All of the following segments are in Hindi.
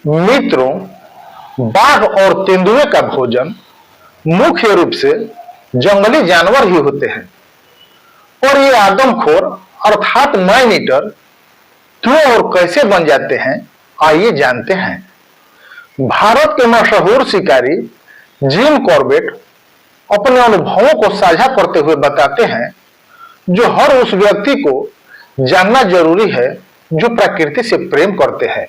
मित्रों, बाघ और तेंदुए का भोजन मुख्य रूप से जंगली जानवर ही होते हैं। और ये आदमखोर अर्थात मैन ईटर क्यों और कैसे बन जाते हैं, आइए जानते हैं। भारत के मशहूर शिकारी जिम कॉर्बेट अपने अनुभवों को साझा करते हुए बताते हैं, जो हर उस व्यक्ति को जानना जरूरी है जो प्रकृति से प्रेम करते हैं।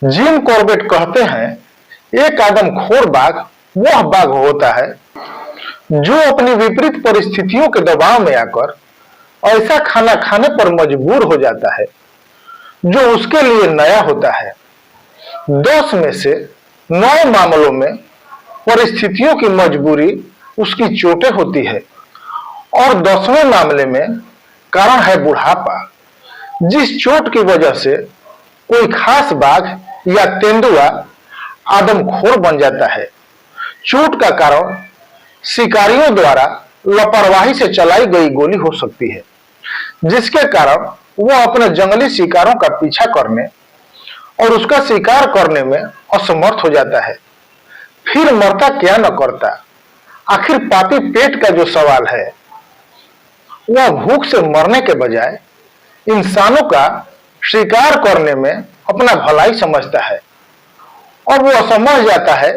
जिम कॉर्बेट कहते हैं, एक आदमखोर बाघ वह बाघ होता है जो अपनी विपरीत परिस्थितियों के दबाव में आकर ऐसा खाना खाने पर मजबूर हो जाता है जो उसके लिए नया होता है। 10 में से 9 मामलों में परिस्थितियों की मजबूरी उसकी चोटें होती है और 10वें मामले में कारण है बुढ़ापा, जिस चोट की वजह से कोई खास बाघ या तेंदुआ आदमखोर बन जाता है। चोट का कारण शिकारियों द्वारा लापरवाही से चलाई गई गोली हो सकती है, जिसके कारण वह अपने जंगली शिकारों का पीछा करने और उसका शिकार करने में असमर्थ हो जाता है। फिर मरता क्या न करता। आखिर पापी पेट का जो सवाल है, वह भूख से मरने के बजाय इंसानों का शिकार करने में अपना भलाई समझता है और वह समझ जाता है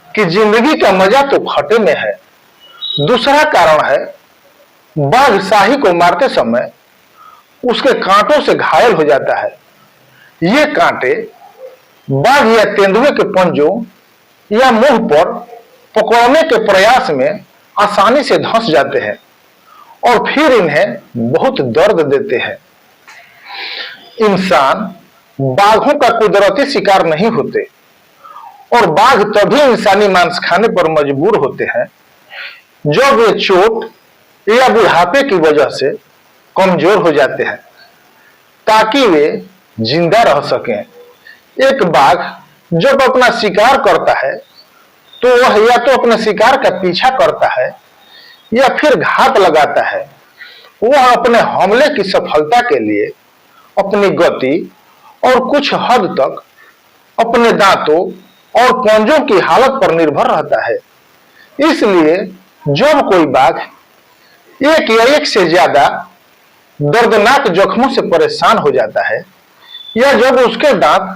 कि जिंदगी का मजा तो खटे में है। दूसरा कारण है, बाघ शाही को मारते समय उसके कांटों से घायल हो जाता है। ये कांटे बाघ या तेंदुए के पंजों या मुंह पर पकड़ने के प्रयास में आसानी से धंस जाते हैं और फिर इन्हें बहुत दर्द देते हैं। इंसान बाघों का कुदरती शिकार नहीं होते और बाघ तभी इंसानी मांस खाने पर मजबूर होते हैं जब वे चोट या बुढ़ापे की वजह से कमजोर हो जाते हैं, ताकि वे जिंदा रह सकें। एक बाघ जब अपना शिकार करता है तो वह या तो अपने शिकार का पीछा करता है या फिर घात लगाता है। वह अपने हमले की सफलता के लिए अपनी गति और कुछ हद तक अपने दांतों और पंजों की हालत पर निर्भर रहता है। इसलिए जब कोई बाघ एक या एक से ज्यादा दर्दनाक जख्मों से परेशान हो जाता है या जब उसके दांत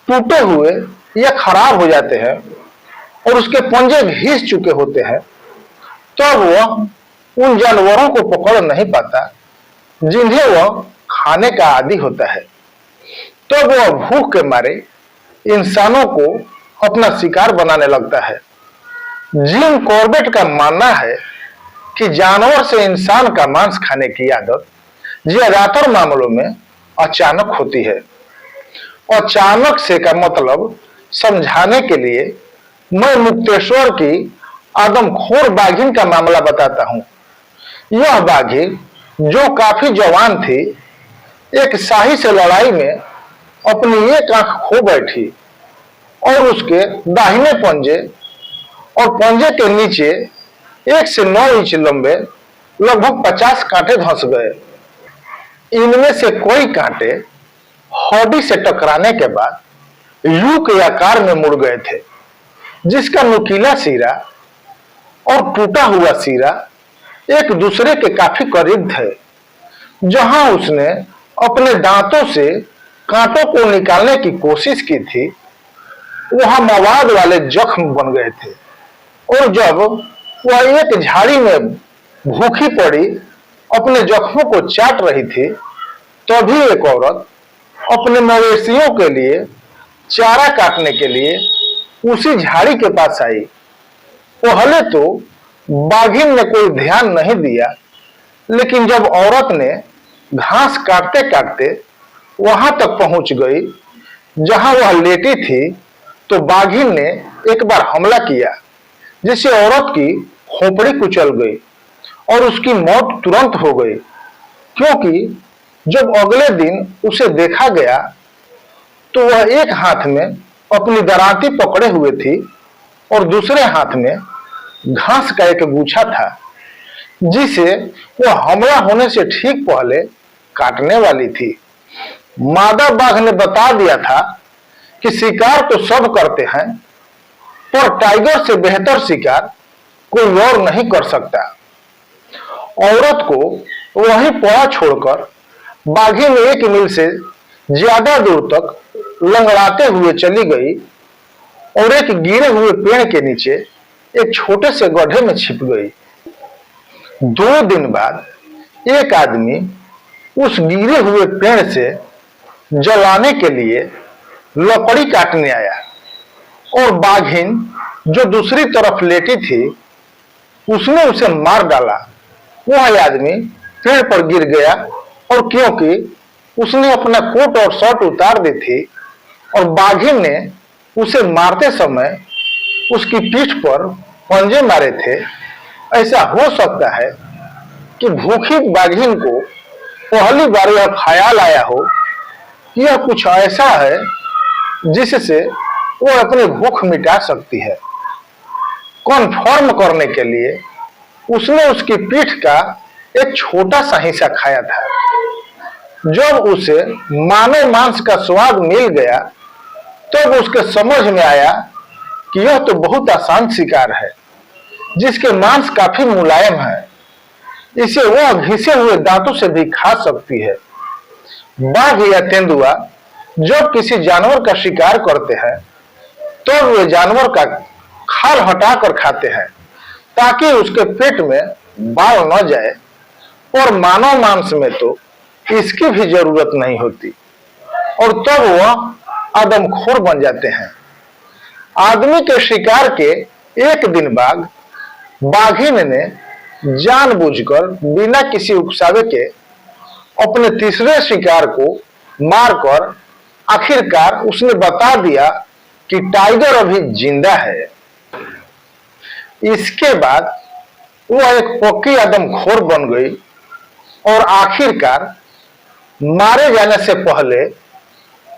टूटे हुए या खराब हो जाते हैं और उसके पंजे घिस चुके होते हैं, तब वह उन जानवरों को पकड़ नहीं पाता जिन्हें वह खाने का आदी होता है। तब वह भूख के मारे इंसानों को अपना शिकार बनाने लगता है। जिम कॉर्बेट का मानना है कि जानवर से इंसान का मांस खाने की आदत ज्यादातर मामलों में अचानक होती है। अचानक से का मतलब समझाने के लिए मैं मुक्तेश्वर की आदमखोर बाघिन का मामला बताता हूं। यह बाघिन, जो काफी जवान थी, एक शाही से लड़ाई में अपनी एक आंख खो बैठी और उसके दाहिने पंजे और पंजे के नीचे 1 से 9 इंच लंबे लगभग 50 कांटे धंस गए। इनमें से कोई कांटे हड्डी से टकराने के बाद यू के आकार में मुड़ गए थे, जिसका नुकीला सिरा और टूटा हुआ सिरा एक दूसरे के काफी करीब थे। जहां उसने अपने दांतों से कांटों को निकालने की कोशिश की थी, वहां मवाद वाले जख्म बन गए थे और जब वह एक झाड़ी में भूखी पड़ी अपने जख्मों को चाट रही थी, तभी एक औरत अपने मवेशियों के लिए चारा काटने के लिए उसी झाड़ी के पास आई। पहले तो बाघिन ने कोई ध्यान नहीं दिया, लेकिन जब औरत ने घास काटते काटते वहां तक पहुंच गई जहां वह लेटी थी, तो बाघिन ने एक बार हमला किया, जिससे औरत की खोपड़ी कुचल गई और उसकी मौत तुरंत हो गई। क्योंकि जब अगले दिन उसे देखा गया तो वह एक हाथ में अपनी दरांती पकड़े हुए थी और दूसरे हाथ में घास का एक गुच्छा था, जिसे वह हमला होने से ठीक पहले काटने वाली थी। मादा बाघ ने बता दिया था कि शिकार तो सब करते हैं, पर टाइगर से बेहतर शिकार कोई और नहीं कर सकता। औरत को वहीं पड़ा छोड़कर बाघिन 1 मील से ज्यादा दूर तक लंगड़ाते हुए चली गई और एक गिरे हुए पेड़ के नीचे एक छोटे से गड्ढे में छिप गई। 2 दिन बाद एक आदमी उस गिरे हुए पेड़ से जलाने के लिए लकड़ी काटने आया और बाघिन जो दूसरी तरफ लेटी थी उसने उसे मार डाला। वह आदमी पेड़ पर गिर गया और क्योंकि उसने अपना कोट और शर्ट उतार दी थी और बाघिन ने उसे मारते समय उसकी पीठ पर पंजे मारे थे, ऐसा हो सकता है कि भूखी बाघिन को पहली बार यह ख्याल आया हो कि यह कुछ ऐसा है जिससे वो अपनी भूख मिटा सकती है। कन्फर्म करने के लिए उसने उसकी पीठ का एक छोटा सा हिस्सा खाया था। जब उसे मानव मांस का स्वाद मिल गया तब उसके समझ में आया कि यह तो बहुत आसान शिकार है जिसके मांस काफी मुलायम है, इसे वह घिसे हुए दांतों से भी खा सकती है। बाघ या तेंदुआ जब किसी जानवर का शिकार करते हैं तो वे जानवर का खाल हटाकर खाते हैं ताकि उसके पेट में बाल न जाए, और मानव मांस में तो इसकी भी जरूरत नहीं होती और तब वह आदमखोर बन जाते हैं। आदमी के शिकार के 1 दिन बाद बाघिन ने जानबूझकर बिना किसी उकसावे के अपने तीसरे शिकार को मारकर आखिरकार उसने बता दिया कि टाइगर अभी जिंदा है। इसके बाद वह एक पक्की आदमखोर बन गई और आखिरकार मारे जाने से पहले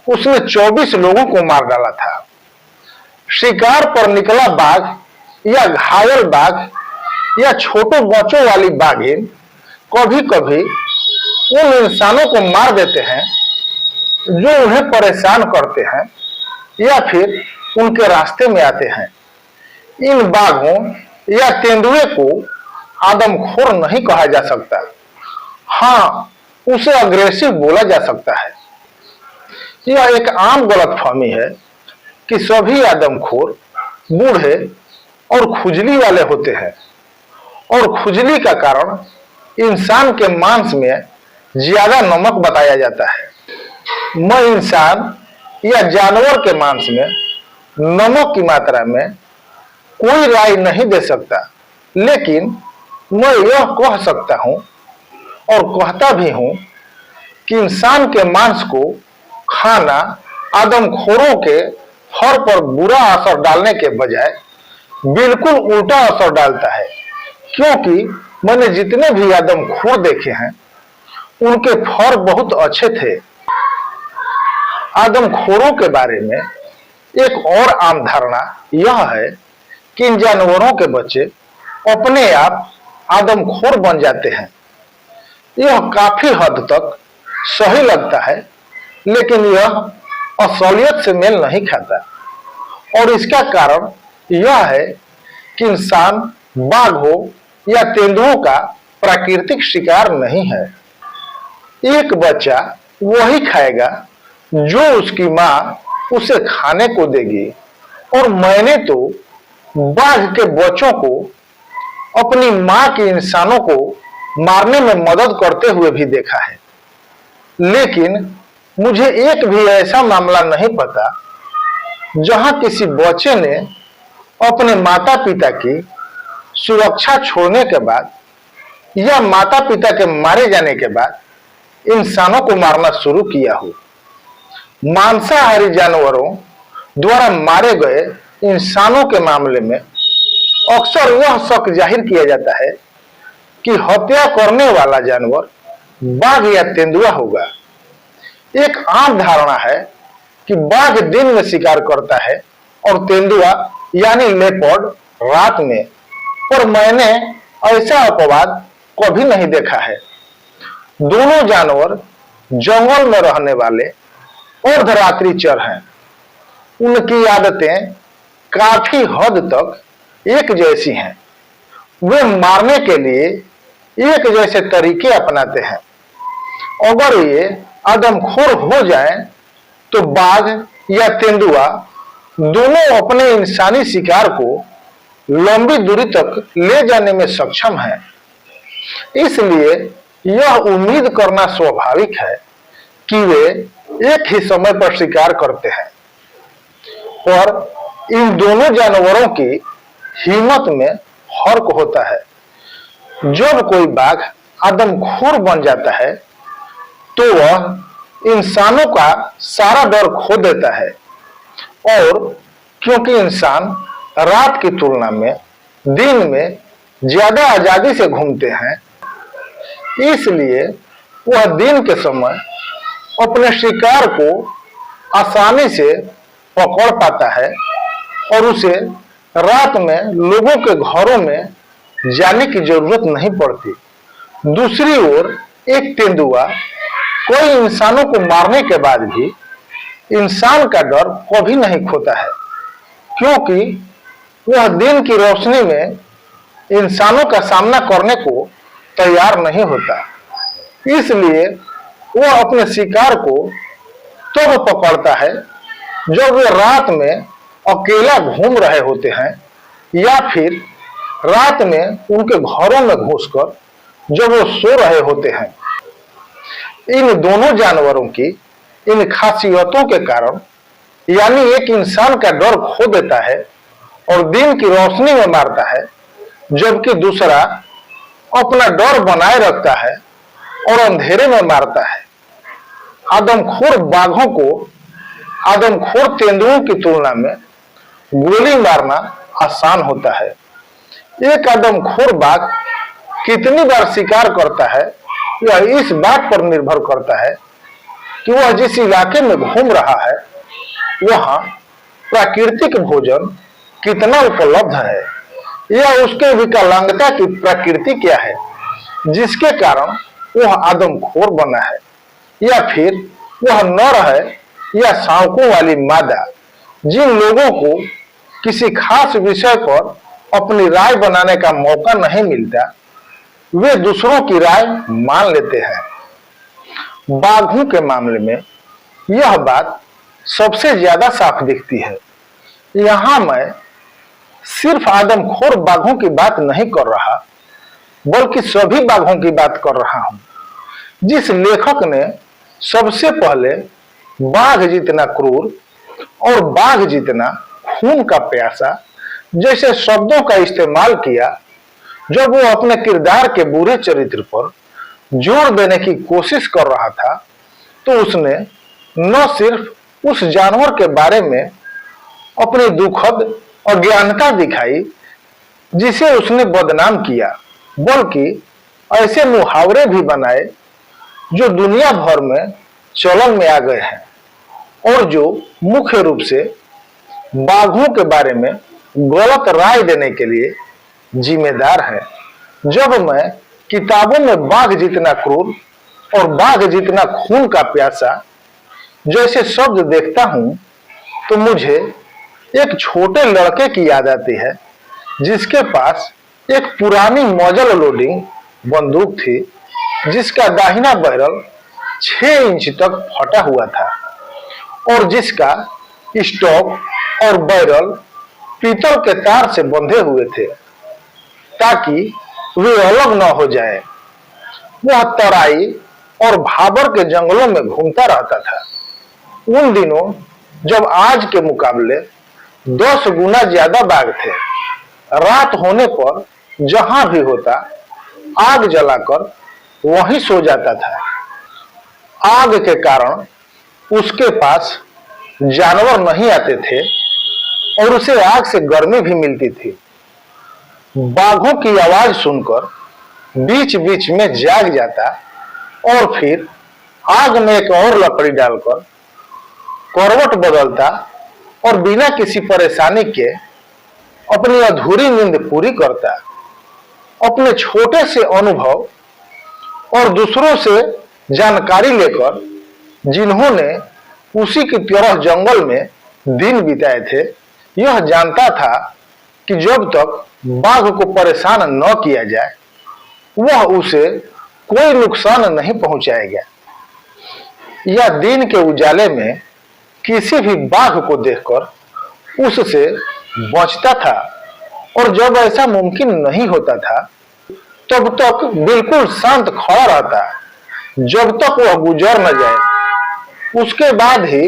उसने 24 लोगों को मार डाला था। शिकार पर निकला बाघ या घायल बाघ या छोटे बच्चों वाली बाघिन कभी कभी उन इंसानों को मार देते हैं जो उन्हें परेशान करते हैं या फिर उनके रास्ते में आते हैं। इन बाघों या तेंदुए को आदमखोर नहीं कहा जा सकता, हाँ उसे अग्रेसिव बोला जा सकता है। यह एक आम गलतफहमी है कि सभी आदमखोर बूढ़े और खुजली वाले होते हैं और खुजली का कारण इंसान के मांस में ज्यादा नमक बताया जाता है। मैं इंसान या जानवर के मांस में नमक की मात्रा में कोई राय नहीं दे सकता, लेकिन मैं यह कह सकता हूं और कहता भी हूं कि इंसान के मांस को खाना आदमखोरों के फर पर बुरा असर डालने के बजाय बिल्कुल उल्टा असर डालता है, क्योंकि मैंने जितने भी आदमखोर देखे हैं उनके फर बहुत अच्छे थे। आदमखोरों के बारे में एक और आम धारणा यह है कि इन जानवरों के बच्चे अपने आप आदमखोर बन जाते हैं। यह काफी हद तक सही लगता है, लेकिन यह असलियत से मेल नहीं खाता और इसका कारण यह है कि इंसान बाघ हो या तेंदुओं का प्राकृतिक शिकार नहीं है। एक बच्चा वही खाएगा जो उसकी मां उसे खाने को देगी, और मैंने तो बाघ के बच्चों को अपनी मां के इंसानों को मारने में मदद करते हुए भी देखा है। लेकिन मुझे एक भी ऐसा मामला नहीं पता जहां किसी बच्चे ने अपने माता पिता की सुरक्षा छोड़ने के बाद या माता पिता के मारे जाने के बाद इंसानों को मारना शुरू किया हो। मांसाहारी जानवरों द्वारा मारे गए इंसानों के मामले में अक्सर यह शक जाहिर किया जाता है कि हत्या करने वाला जानवर बाघ या तेंदुआ होगा। एक आम धारणा है कि बाघ दिन में शिकार करता है और तेंदुआ यानी लेपर्ड रात में, पर मैंने ऐसा अपवाद कभी नहीं देखा है। दोनों जानवर जंगल में रहने वाले अर्धरात्रिचर हैं उनकी आदतें काफी हद तक एक जैसी हैं। वे मारने के लिए एक जैसे तरीके अपनाते हैं। अगर ये आदमखोर हो जाएं, तो बाघ या तेंदुआ दोनों अपने इंसानी शिकार को लंबी दूरी तक ले जाने में सक्षम हैं। इसलिए यह उम्मीद करना स्वाभाविक है कि वे एक ही समय पर शिकार करते हैं। और इन दोनों जानवरों की हिम्मत में फर्क होता है। जब कोई बाघ आदमखोर बन जाता है, तो वह इंसानों का सारा डर खो देता है। और क्योंकि इंसान रात की तुलना में दिन में ज्यादा आजादी से घूमते हैं, इसलिए वह दिन के समय अपने शिकार को आसानी से पकड़ पाता है और उसे रात में लोगों के घरों में जाने की जरूरत नहीं पड़ती। दूसरी ओर एक तेंदुआ कोई इंसानों को मारने के बाद भी इंसान का डर कभी नहीं खोता है, क्योंकि वह दिन की रोशनी में इंसानों का सामना करने को तैयार नहीं होता। इसलिए वह अपने शिकार को तब पकड़ता है जब वे रात में अकेला घूम रहे होते हैं, या फिर रात में उनके घरों में घुसकर जब वो सो रहे होते हैं। इन दोनों जानवरों की इन खासियतों के कारण, यानी एक इंसान का डर खो देता है और दिन की रोशनी में मारता है, जबकि दूसरा अपना डर बनाए रखता है और अंधेरे में मारता है। आदमखोर बाघों को आदमखोर तेंदुओं की तुलना में गोली मारना आसान होता है। एक आदमखोर बाघ कितनी बार शिकार करता है, यह इस बात पर निर्भर करता है कि वह जिस इलाके में घूम रहा है वहां प्राकृतिक भोजन कितना उपलब्ध है, या उसके विकलांगता की प्रकृति क्या है जिसके कारण वह आदमखोर बना है, या फिर वह नर है या शावकों वाली मादा। जिन लोगों को किसी खास विषय पर अपनी राय बनाने का मौका नहीं मिलता, वे दूसरों की राय मान लेते हैं। बाघों के मामले में यह बात सबसे ज्यादा साफ दिखती है। यहां मैं सिर्फ आदमखोर बाघों की बात नहीं कर रहा, बल्कि सभी बाघों की बात कर रहा हूं। जिस लेखक ने सबसे पहले बाघ जितना क्रूर और बाघ जितना खून का प्यासा जैसे शब्दों का इस्तेमाल किया, जब वो अपने किरदार के बुरे चरित्र पर जोर देने की कोशिश कर रहा था, तो उसने न सिर्फ उस जानवर के बारे में अपनी दुखद अज्ञानता दिखाई जिसे उसने बदनाम किया, बल्कि ऐसे मुहावरे भी बनाए जो दुनिया भर में चलन में आ गए हैं और जो मुख्य रूप से बाघों के बारे में गलत राय देने के लिए जिम्मेदार है। जब मैं किताबों में बाघ जितना क्रूर और बाघ जितना खून का प्यासा जैसे शब्द देखता हूं, तो मुझे एक छोटे लड़के की याद आती है जिसके पास एक पुरानी मॉडल लोडिंग बंदूक थी, जिसका दाहिना बैरल 6 इंच तक फटा हुआ था और जिसका स्टॉक और बैरल पीतल के तार से बंधे हुए थे ताकि वे अलग न हो जाए। वह तराई और भाबर के जंगलों में घूमता रहता था। उन दिनों जब आज के मुकाबले 10 गुना ज्यादा बाघ थे। रात होने पर जहां भी होता आग जलाकर वहीं सो जाता था। आग के कारण उसके पास जानवर नहीं आते थे और उसे आग से गर्मी भी मिलती थी। बाघों की आवाज सुनकर बीच बीच में जाग जाता और फिर आग में एक और लकड़ी डालकर करवट बदलता और बिना किसी परेशानी के अपनी अधूरी नींद पूरी करता। अपने छोटे से अनुभव और दूसरों से जानकारी लेकर जिन्होंने उसी की तरह जंगल में दिन बिताए थे, यह जानता था कि जब तक बाघ को परेशान न किया जाए वह उसे कोई नुकसान नहीं पहुंचाएगा। यह दिन के उजाले में किसी भी बाघ को देखकर उससे बचता था, और जब ऐसा मुमकिन नहीं होता था तब तक बिल्कुल शांत खड़ा रहता जब तक वह गुजर न जाए। उसके बाद ही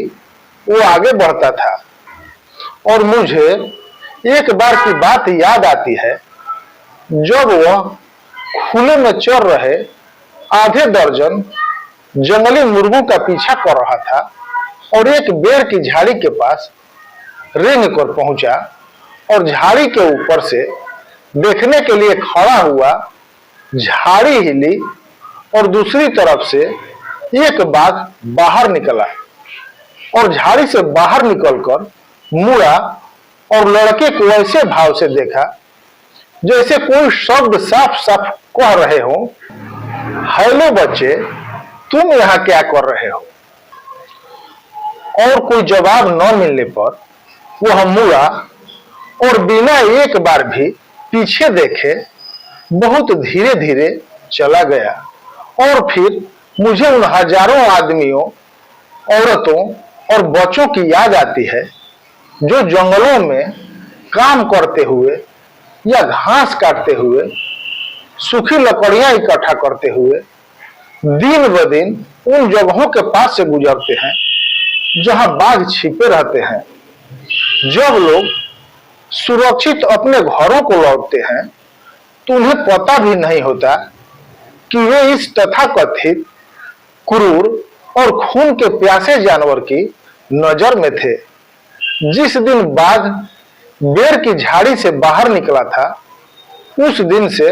वो आगे बढ़ता था। और मुझे एक बार की बात याद आती है, जब वह खुले में चर रहे आधे दर्जन जंगली मुर्गों का पीछा कर रहा था और एक बेर की झाड़ी के पास रेंग कर पहुंचा और झाड़ी के ऊपर से देखने के लिए खड़ा हुआ। झाड़ी हिली और दूसरी तरफ से एक बाघ बाहर निकला और झाड़ी से बाहर निकलकर मुड़ा और लड़के को ऐसे भाव से देखा जैसे कोई शब्द साफ साफ कह रहे हो, हेलो बच्चे, तुम यहाँ क्या कर रहे हो। और कोई जवाब न मिलने पर वह मुड़ा और बिना एक बार भी पीछे देखे बहुत धीरे धीरे चला गया। और फिर मुझे उन हजारों आदमियों, औरतों और बच्चों की याद आती है जो जंगलों में काम करते हुए या घास काटते हुए, सूखी लकड़ियां इकट्ठा करते हुए दिन ब दिन उन जगहों के पास से गुजरते हैं जहां बाघ छिपे रहते हैं। जब लोग सुरक्षित अपने घरों को लौटते हैं तो उन्हें पता भी नहीं होता कि वे इस तथाकथित क्रूर और खून के प्यासे जानवर की नजर में थे। जिस दिन बाघ बेर की झाड़ी से बाहर निकला था उस दिन से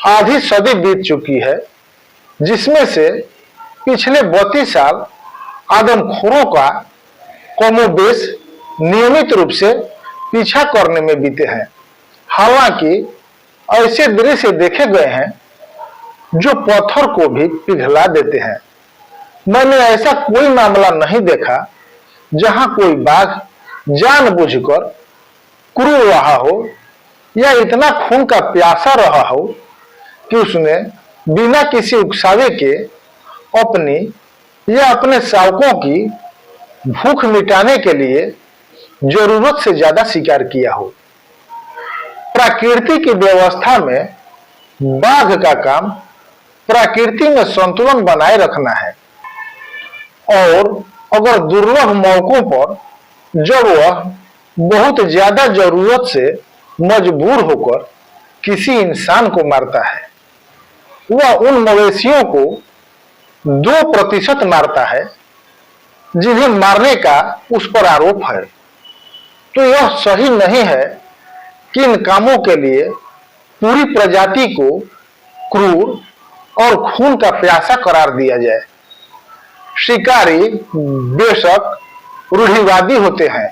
आधी सदी बीत चुकी है, जिसमें से पिछले 32 साल आदमखोरों का कमोबेश नियमित रूप से पीछा करने में बीते हैं। हालांकि ऐसे दृश्य देखे गए हैं जो पत्थर को भी पिघला देते हैं। मैंने ऐसा कोई मामला नहीं देखा जहां कोई बाघ जानबूझकर क्रूर रहा हो या इतना खून का प्यासा रहा हो कि उसने बिना किसी उकसावे के अपनी या अपने शावकों की भूख मिटाने के लिए जरूरत से ज्यादा शिकार किया हो। प्रकृति की व्यवस्था में बाघ का काम प्रकृति में संतुलन बनाए रखना है, और अगर दुर्लभ मौकों पर जब वह बहुत ज्यादा जरूरत से मजबूर होकर किसी इंसान को मारता है, वह उन मवेशियों को 2% मारता है जिन्हें मारने का उस पर आरोप है, तो यह सही नहीं है कि इन कामों के लिए पूरी प्रजाति को क्रूर और खून का प्यासा करार दिया जाए। शिकारी बेशक रूढ़िवादी होते हैं।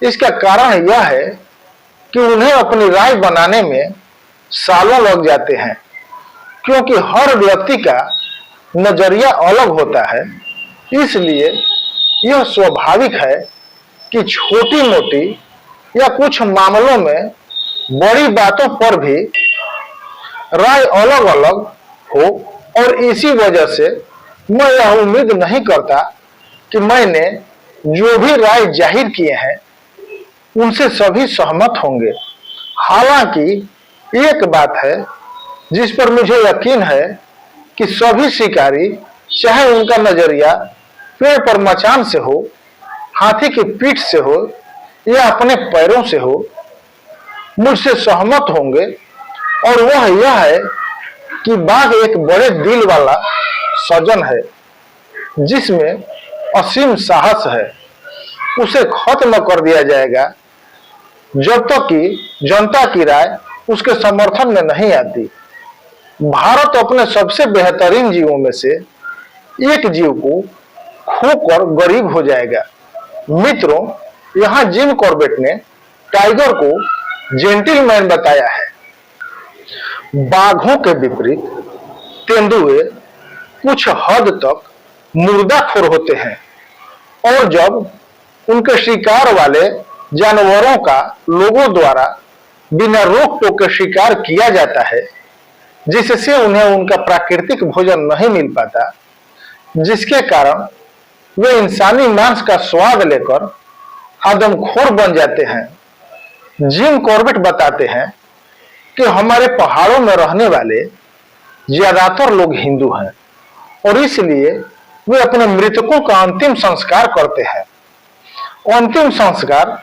इसका कारण यह है कि उन्हें अपनी राय बनाने में सालों लग जाते हैं, क्योंकि हर व्यक्ति का नजरिया अलग होता है। इसलिए यह स्वाभाविक है कि छोटी मोटी या कुछ मामलों में बड़ी बातों पर भी राय अलग अलग हो, और इसी वजह से मैं यह उम्मीद नहीं करता कि मैंने जो भी राय जाहिर किए हैं उनसे सभी सहमत होंगे। हालांकि एक बात है जिस पर मुझे यकीन है कि सभी शिकारी, चाहे उनका नजरिया पेड़ पर मचान से हो, हाथी की पीठ से हो या अपने पैरों से हो, मुझसे सहमत होंगे। और वह यह है कि बाघ एक बड़े दिल वाला सज्जन है जिसमें असीम साहस है। उसे खत्म कर दिया जाएगा जब तक कि जनता की राय उसके समर्थन में नहीं आती। भारत अपने सबसे बेहतरीन जीवों में से एक जीव को खोकर गरीब हो जाएगा। मित्रों, यहाँ जिम कॉर्बेट ने टाइगर को जेंटिलमैन बताया है। बाघों के विपरीत तेंदुए कुछ हद तक मुर्दाखोर होते हैं, और जब उनके शिकार वाले जानवरों का लोगों द्वारा बिना रोक टोक के शिकार किया जाता है, जिससे उन्हें उनका प्राकृतिक भोजन नहीं मिल पाता, जिसके कारण वे इंसानी मांस का स्वाद लेकर आदमखोर बन जाते हैं। जिम कॉर्बेट बताते हैं कि हमारे पहाड़ों में रहने वाले ज्यादातर लोग हिंदू हैं और इसलिए वे अपने मृतकों का अंतिम संस्कार करते हैं। अंतिम संस्कार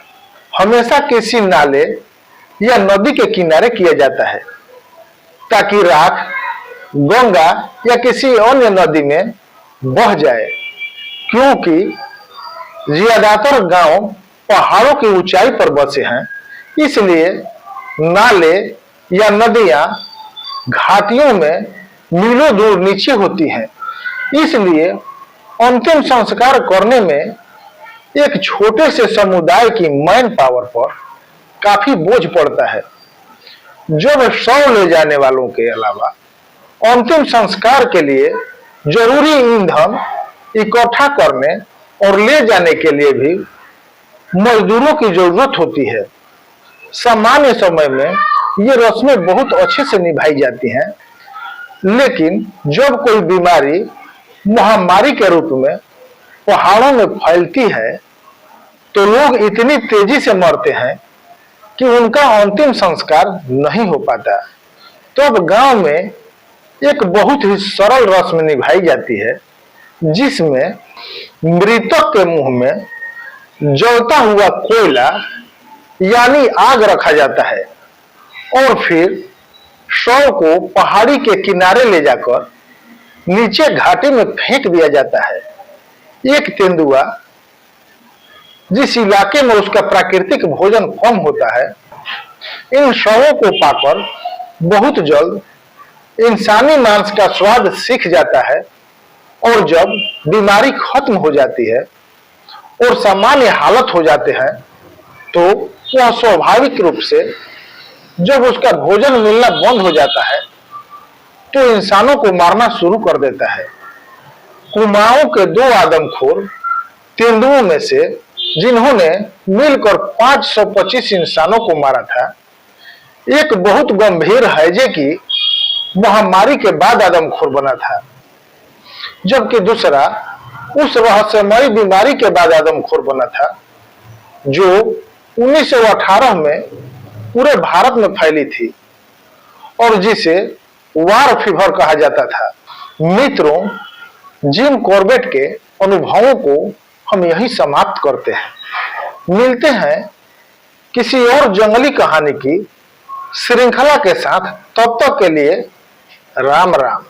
हमेशा किसी नाले या नदी के किनारे किया जाता है ताकि राख गंगा या किसी अन्य नदी में बह जाए, क्योंकि ज्यादातर गांव पहाड़ों की ऊंचाई पर बसे हैं, इसलिए नाले या नदियां घाटियों में मीलों दूर नीचे होती हैं। इसलिए अंतिम संस्कार करने में एक छोटे से समुदाय की मैन पावर पर काफी बोझ पड़ता है। जब शव ले जाने वालों के अलावा अंतिम संस्कार के लिए जरूरी ईंधन इकट्ठा करने और ले जाने के लिए भी मजदूरों की जरूरत होती है। सामान्य समय में ये रस्में बहुत अच्छे से निभाई जाती हैं, लेकिन जब कोई बीमारी महामारी के रूप में पहाड़ों में फैलती है तो लोग इतनी तेजी से मरते हैं कि उनका अंतिम संस्कार नहीं हो पाता। तब गांव में एक बहुत ही सरल रस्म निभाई जाती है, जिसमें मृतक के मुंह में जलता हुआ कोयला यानी आग रखा जाता है और फिर शव को पहाड़ी के किनारे ले जाकर नीचे घाटी में फेंक दिया जाता है। एक तेंदुआ जिस इलाके में उसका प्राकृतिक भोजन कम होता है, इन शवों को पाकर बहुत जल्द इंसानी मांस का स्वाद सीख जाता है और जब बीमारी खत्म हो जाती है और सामान्य हालत हो जाते हैं तो वह स्वाभाविक रूप से जब उसका भोजन मिलना बंद हो जाता है तो इंसानों को मारना शुरू कर देता है। कुमाऊं के 2 आदमखोर तेंदुओं में से जिन्होंने मिलकर 525 इंसानों को मारा था, एक बहुत गंभीर हैजे की महामारी के बाद आदमखोर बना था, जबकि दूसरा उस रहस्यमयी बीमारी के बाद आदमखोर बना था जो 1918 में पूरे भारत में फैली थी और जिसे वार फीवर कहा जाता था। मित्रों, जिम कॉर्बेट के अनुभवों को हम यही समाप्त करते हैं। मिलते हैं किसी और जंगली कहानी की श्रृंखला के साथ। तब तक के लिए राम राम।